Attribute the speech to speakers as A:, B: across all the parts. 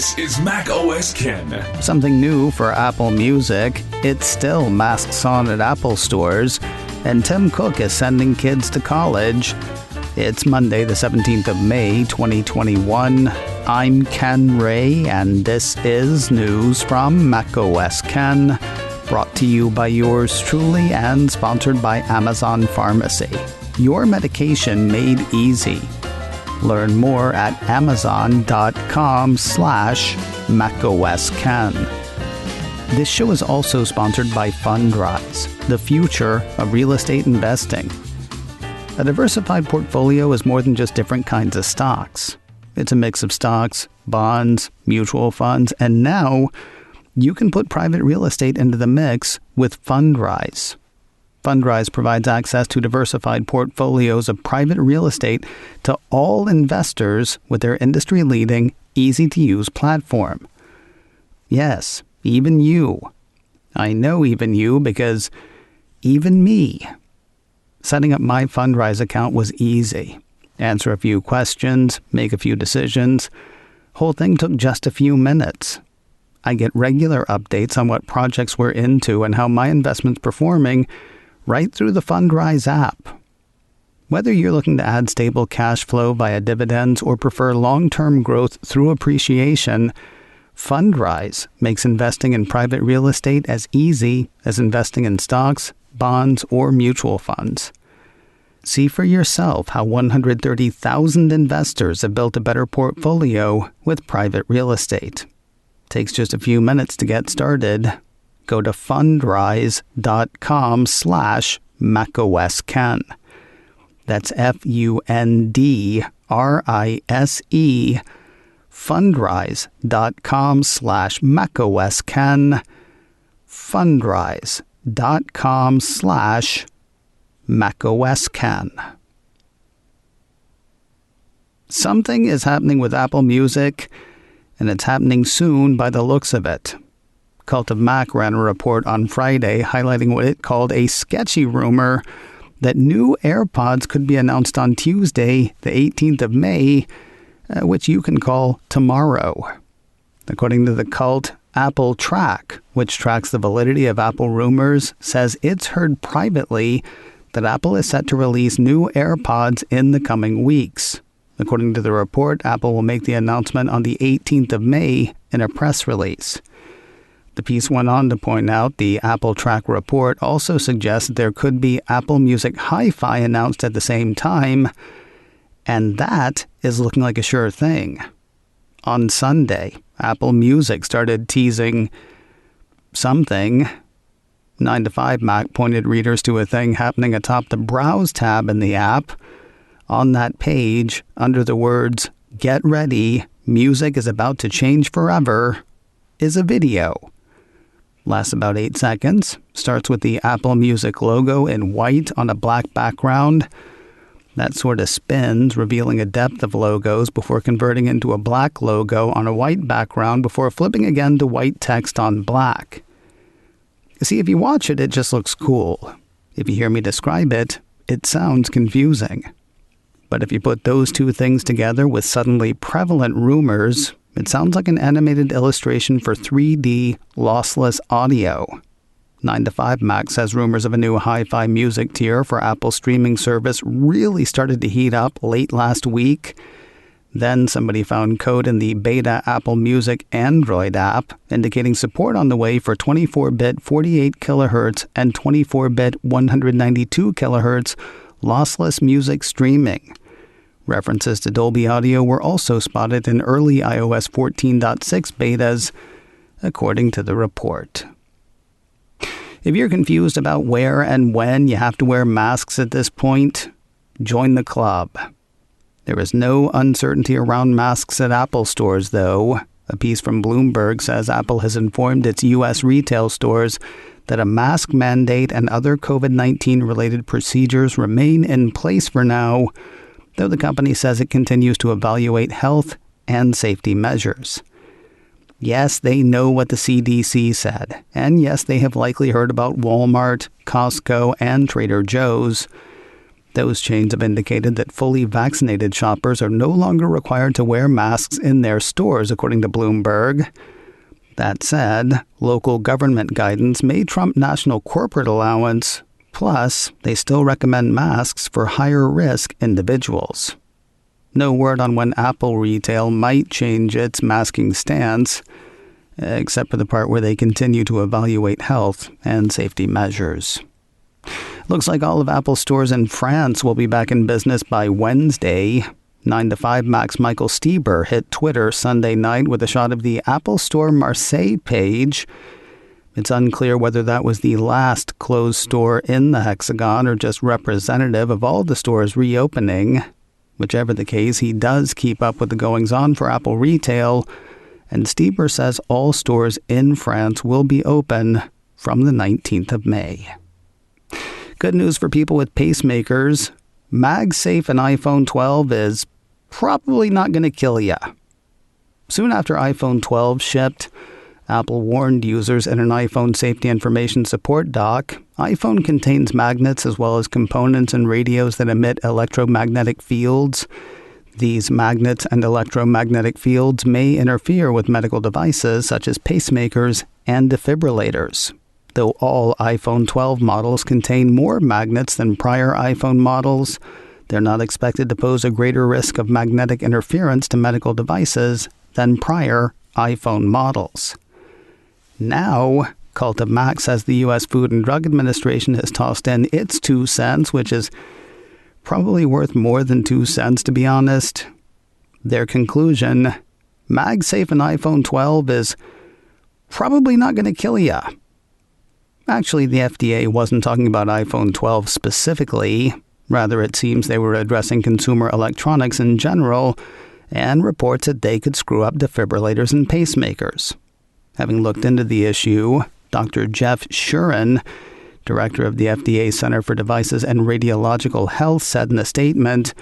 A: This is Mac OS Ken.
B: Something new for Apple Music. It's still masks on at Apple stores, and Tim Cook is sending kids to college. It's Monday, the 17th of May, 2021. I'm Ken Ray, and this is news from Mac OS Ken, brought to you by yours truly and sponsored by Amazon Pharmacy. Your medication made easy. Learn more at amazon.com/macosken. This show is also sponsored by Fundrise, the future of real estate investing. A diversified portfolio is more than just different kinds of stocks. It's a mix of stocks, bonds, mutual funds, and now you can put private real estate into the mix with Fundrise. Fundrise provides access to diversified portfolios of private real estate to all investors with their industry-leading, easy-to-use platform. Yes, even you. I know even you because even me. Setting up my Fundrise account was easy. Answer a few questions, make a few decisions. Whole thing took just a few minutes. I get regular updates on what projects we're into and how my investment's performing right through the Fundrise app. Whether you're looking to add stable cash flow via dividends or prefer long-term growth through appreciation, Fundrise makes investing in private real estate as easy as investing in stocks, bonds, or mutual funds. See for yourself how 130,000 investors have built a better portfolio with private real estate. Takes just a few minutes to get started. Go to fundrise.com/macosken. That's FUNDRISE. Fundrise.com/macosken. Fundrise.com/macosken. Something is happening with Apple Music, and it's happening soon by the looks of it. Cult of Mac ran a report on Friday highlighting what it called a sketchy rumor that new AirPods could be announced on Tuesday, the 18th of May, which you can call tomorrow. According to the cult, Apple Track, which tracks the validity of Apple rumors, says it's heard privately that Apple is set to release new AirPods in the coming weeks. According to the report, Apple will make the announcement on the 18th of May in a press release. The piece went on to point out the Apple Track report also suggests there could be Apple Music Hi-Fi announced at the same time, and that is looking like a sure thing. On Sunday, Apple Music started teasing something. 9 to 5 Mac pointed readers to a thing happening atop the Browse tab in the app. On that page, under the words, "Get ready, music is about to change forever," is a video. Lasts about 8 seconds, starts with the Apple Music logo in white on a black background. That sort of spins, revealing a depth of logos before converting into a black logo on a white background before flipping again to white text on black. See, if you watch it, it just looks cool. If you hear me describe it, it sounds confusing. But if you put those two things together with suddenly prevalent rumors, it sounds like an animated illustration for 3D lossless audio. 9 to 5 Mac says rumors of a new hi-fi music tier for Apple's streaming service really started to heat up late last week. Then somebody found code in the beta Apple Music Android app indicating support on the way for 24-bit 48 kHz and 24-bit 192 kHz lossless music streaming. References to Dolby Audio were also spotted in early iOS 14.6 betas, according to the report. If you're confused about where and when you have to wear masks at this point, join the club. There is no uncertainty around masks at Apple stores, though. A piece from Bloomberg says Apple has informed its U.S. retail stores that a mask mandate and other COVID-19 related procedures remain in place for now, though the company says it continues to evaluate health and safety measures. Yes, they know what the CDC said, and yes, they have likely heard about Walmart, Costco, and Trader Joe's. Those chains have indicated that fully vaccinated shoppers are no longer required to wear masks in their stores, according to Bloomberg. That said, local government guidance may trump national corporate allowance. Plus, they still recommend masks for higher-risk individuals. No word on when Apple Retail might change its masking stance, except for the part where they continue to evaluate health and safety measures. Looks like all of Apple stores in France will be back in business by Wednesday. 9 to 5 Mac's Michael Steeber hit Twitter Sunday night with a shot of the Apple Store Marseille page. It's unclear whether that was the last closed store in the Hexagon or just representative of all the stores reopening. Whichever the case, he does keep up with the goings-on for Apple Retail, and Steeber says all stores in France will be open from the 19th of May. Good news for people with pacemakers. MagSafe in iPhone 12 is probably not going to kill you. Soon after iPhone 12 shipped, Apple warned users in an iPhone safety information support doc, iPhone contains magnets as well as components and radios that emit electromagnetic fields. These magnets and electromagnetic fields may interfere with medical devices such as pacemakers and defibrillators. Though all iPhone 12 models contain more magnets than prior iPhone models, they're not expected to pose a greater risk of magnetic interference to medical devices than prior iPhone models. Now, Cult of Mac says the U.S. Food and Drug Administration has tossed in its 2 cents, which is probably worth more than 2 cents, to be honest. Their conclusion, MagSafe in iPhone 12 is probably not going to kill you. Actually, the FDA wasn't talking about iPhone 12 specifically. Rather, it seems they were addressing consumer electronics in general and reports that they could screw up defibrillators and pacemakers. Having looked into the issue, Dr. Jeff Shuren, director of the FDA Center for Devices and Radiological Health, said in a statement,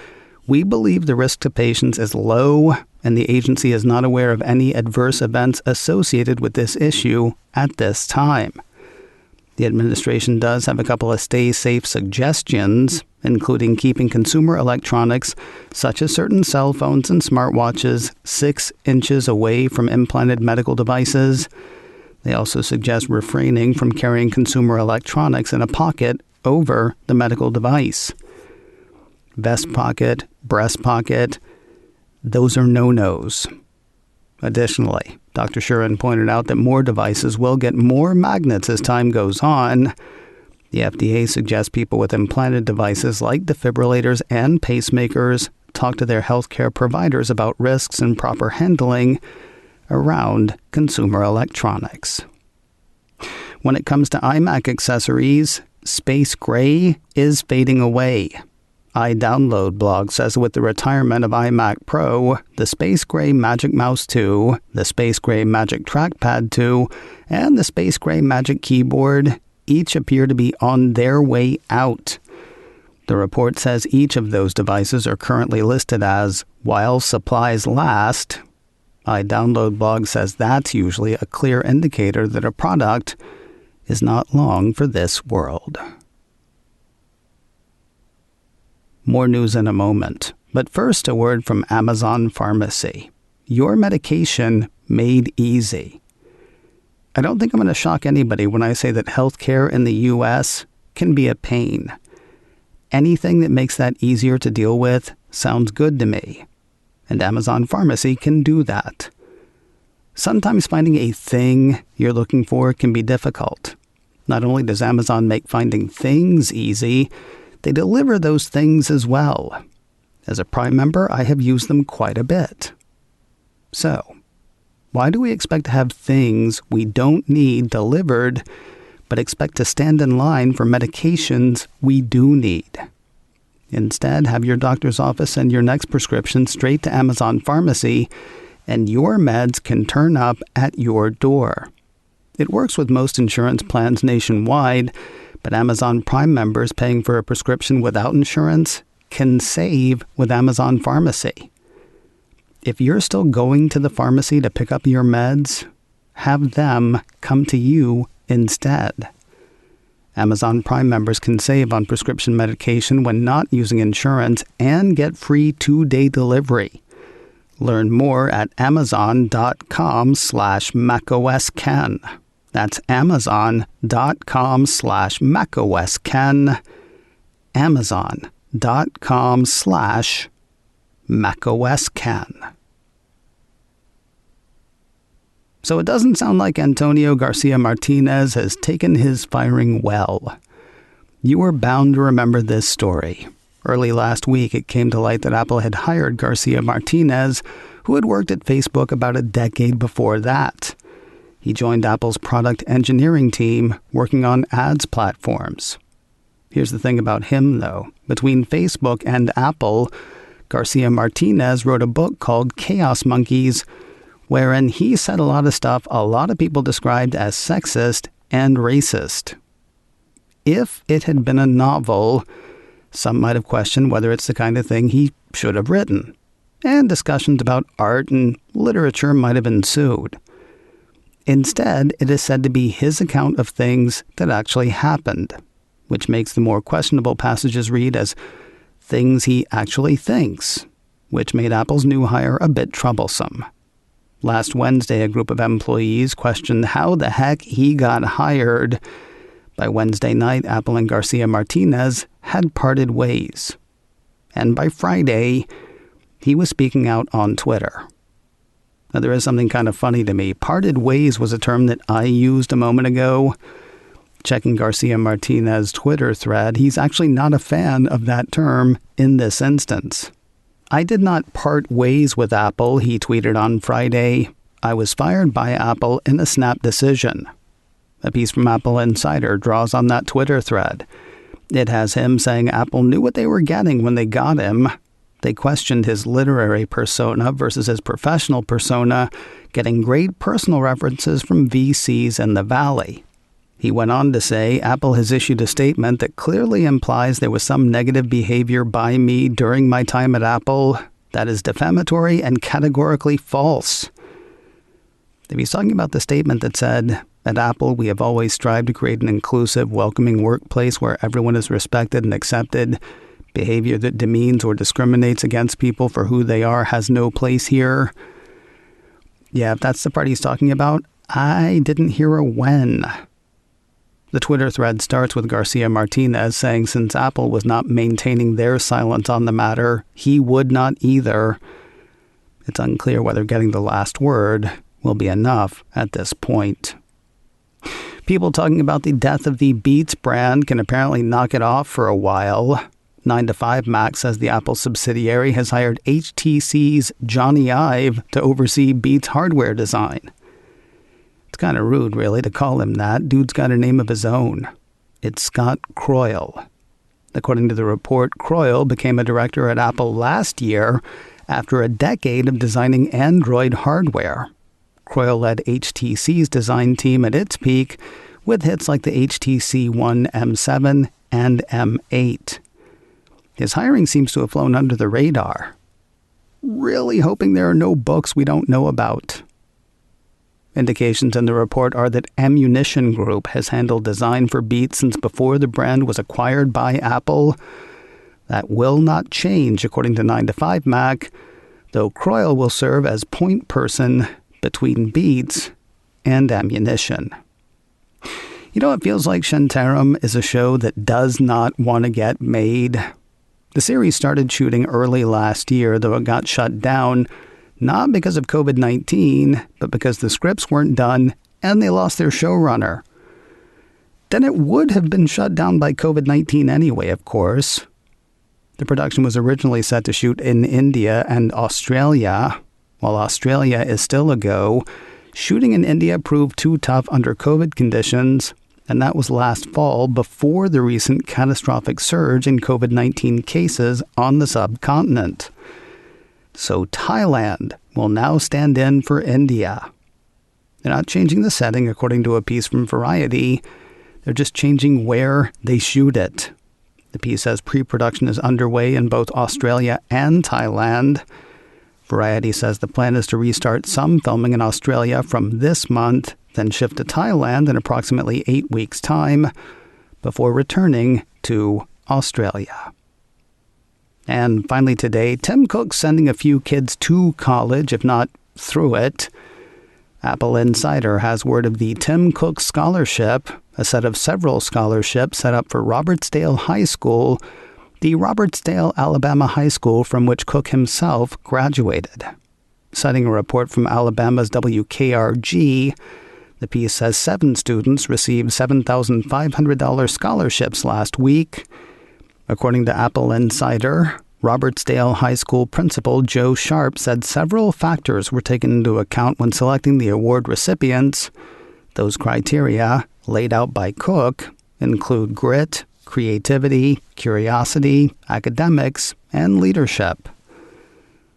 B: "We believe the risk to patients is low, and the agency is not aware of any adverse events associated with this issue at this time." The administration does have a couple of stay-safe suggestions, including keeping consumer electronics, such as certain cell phones and smartwatches, 6 inches away from implanted medical devices. They also suggest refraining from carrying consumer electronics in a pocket over the medical device. Vest pocket, breast pocket, those are no-nos. Additionally, Dr. Shuren pointed out that more devices will get more magnets as time goes on. The FDA suggests people with implanted devices like defibrillators and pacemakers talk to their healthcare providers about risks and proper handling around consumer electronics. When it comes to Imac Accessories, space gray is fading away. iDownload blog says with the retirement of iMac Pro, the Space Gray Magic Mouse 2, the Space Gray Magic Trackpad 2, and the Space Gray Magic Keyboard each appear to be on their way out. The report says each of those devices are currently listed as while supplies last. iDownload blog says that's usually a clear indicator that a product is not long for this world. More news in a moment, but first a word from Amazon Pharmacy. Your medication made easy. I don't think I'm going to shock anybody when I say that healthcare in the U.S. can be a pain. Anything that makes that easier to deal with sounds good to me, and Amazon Pharmacy can do that. Sometimes finding a thing you're looking for can be difficult. Not only does Amazon make finding things easy, they deliver those things as well. As a Prime member, I have used them quite a bit. So, why do we expect to have things we don't need delivered, but expect to stand in line for medications we do need? Instead, have your doctor's office send your next prescription straight to Amazon Pharmacy, and your meds can turn up at your door. It works with most insurance plans nationwide, but Amazon Prime members paying for a prescription without insurance can save with Amazon Pharmacy. If you're still going to the pharmacy to pick up your meds, have them come to you instead. Amazon Prime members can save on prescription medication when not using insurance and get free 2-day delivery. Learn more at amazon.com/macOSKen. That's amazon.com/macOSKen. Amazon.com/macOSKen. So it doesn't sound like Antonio García Martínez has taken his firing well. You were bound to remember this story. Early last week, it came to light that Apple had hired García Martínez, who had worked at Facebook about a decade before that. He joined Apple's product engineering team, working on ads platforms. Here's the thing about him, though. Between Facebook and Apple, García Martínez wrote a book called Chaos Monkeys, wherein he said a lot of stuff a lot of people described as sexist and racist. If it had been a novel, some might have questioned whether it's the kind of thing he should have written, and discussions about art and literature might have ensued. Instead, it is said to be his account of things that actually happened, which makes the more questionable passages read as things he actually thinks, which made Apple's new hire a bit troublesome. Last Wednesday, a group of employees questioned how the heck he got hired. By Wednesday night, Apple and García Martínez had parted ways. And by Friday, he was speaking out on Twitter. Now, there is something kind of funny to me. Parted ways was a term that I used a moment ago. Checking García Martínez's Twitter thread, he's actually not a fan of that term in this instance. I did not part ways with Apple, he tweeted on Friday. I was fired by Apple in a snap decision. A piece from Apple Insider draws on that Twitter thread. It has him saying Apple knew what they were getting when they got him. They questioned his literary persona versus his professional persona, getting great personal references from VCs in the Valley. He went on to say, Apple has issued a statement that clearly implies there was some negative behavior by me during my time at Apple that is defamatory and categorically false. If he's talking about the statement that said, at Apple, we have always strived to create an inclusive, welcoming workplace where everyone is respected and accepted. Behavior that demeans or discriminates against people for who they are has no place here. Yeah, if that's the part he's talking about, I didn't hear a when. The Twitter thread starts with García Martínez saying since Apple was not maintaining their silence on the matter, he would not either. It's unclear whether getting the last word will be enough at this point. People talking about the death of the Beats brand can apparently knock it off for a while. 9to5Mac says the Apple subsidiary has hired HTC's Johnny Ive to oversee Beats hardware design. It's kind of rude, really, to call him that. Dude's got a name of his own. It's Scott Croyle. According to the report, Croyle became a director at Apple last year after a decade of designing Android hardware. Croyle led HTC's design team at its peak with hits like the HTC One M7 and M8. His hiring seems to have flown under the radar. Really hoping there are no books we don't know about. Indications in the report are that Ammunition Group has handled design for Beats since before the brand was acquired by Apple. That will not change, according to 9to5Mac, though Croyle will serve as point person between Beats and Ammunition. You know, it feels like Shantaram is a show that does not want to get made. The series started shooting early last year, though it got shut down, not because of COVID-19, but because the scripts weren't done and they lost their showrunner. Then it would have been shut down by COVID-19 anyway, of course. The production was originally set to shoot in India and Australia. While Australia is still a go, shooting in India proved too tough under COVID conditions, and that was last fall before the recent catastrophic surge in COVID-19 cases on the subcontinent. So Thailand will now stand in for India. They're not changing the setting, according to a piece from Variety. They're just changing where they shoot it. The piece says pre-production is underway in both Australia and Thailand. Variety says the plan is to restart some filming in Australia from this month, then shift to Thailand in approximately 8 weeks' time. before returning to Australia. And finally today, Tim Cook's sending a few kids to college, if not through it. Apple Insider has word of the Tim Cook Scholarship, a set of several scholarships set up for Robertsdale High School, the Robertsdale, Alabama high school from which Cook himself graduated. Citing a report from Alabama's WKRG, the piece says 7 students received $7,500 scholarships last week. According to Apple Insider, Robertsdale High School principal Joe Sharp said several factors were taken into account when selecting the award recipients. Those criteria, laid out by Cook, include grit, creativity, curiosity, academics, and leadership.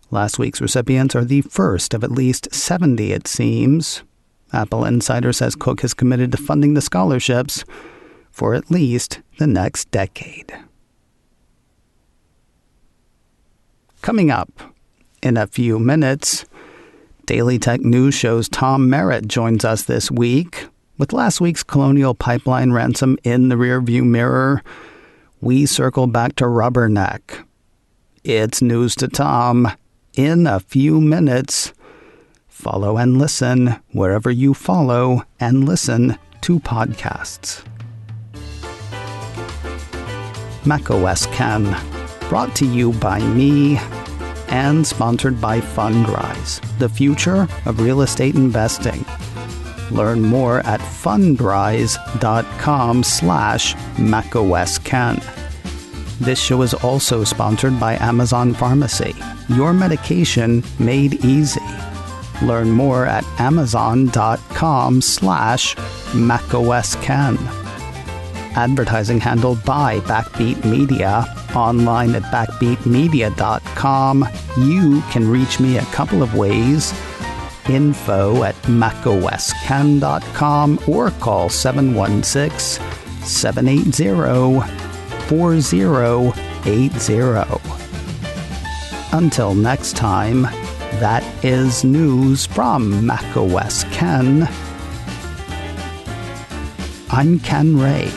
B: Last week's recipients are the first of at least 70, it seems. Apple Insider says Cook has committed to funding the scholarships for at least the next decade. Coming up in a few minutes, Daily Tech News Show's Tom Merritt joins us this week. With last week's Colonial Pipeline ransom in the rearview mirror, we circle back to Rubberneck. It's news to Tom in a few minutes. Follow and listen wherever you follow and listen to podcasts. macOS Ken, brought to you by me and sponsored by Fundrise, the future of real estate investing. Learn more at fundrise.com/macOSKen. This show is also sponsored by Amazon Pharmacy, your medication made easy. Learn more at amazon.com/macOSKen. Advertising handled by Backbeat Media. Online at backbeatmedia.com. You can reach me a couple of ways. info@macosken.com or call 716-780-4080. Until next time, that is news from macOS Ken. I'm Ken Ray.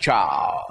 A: Ciao.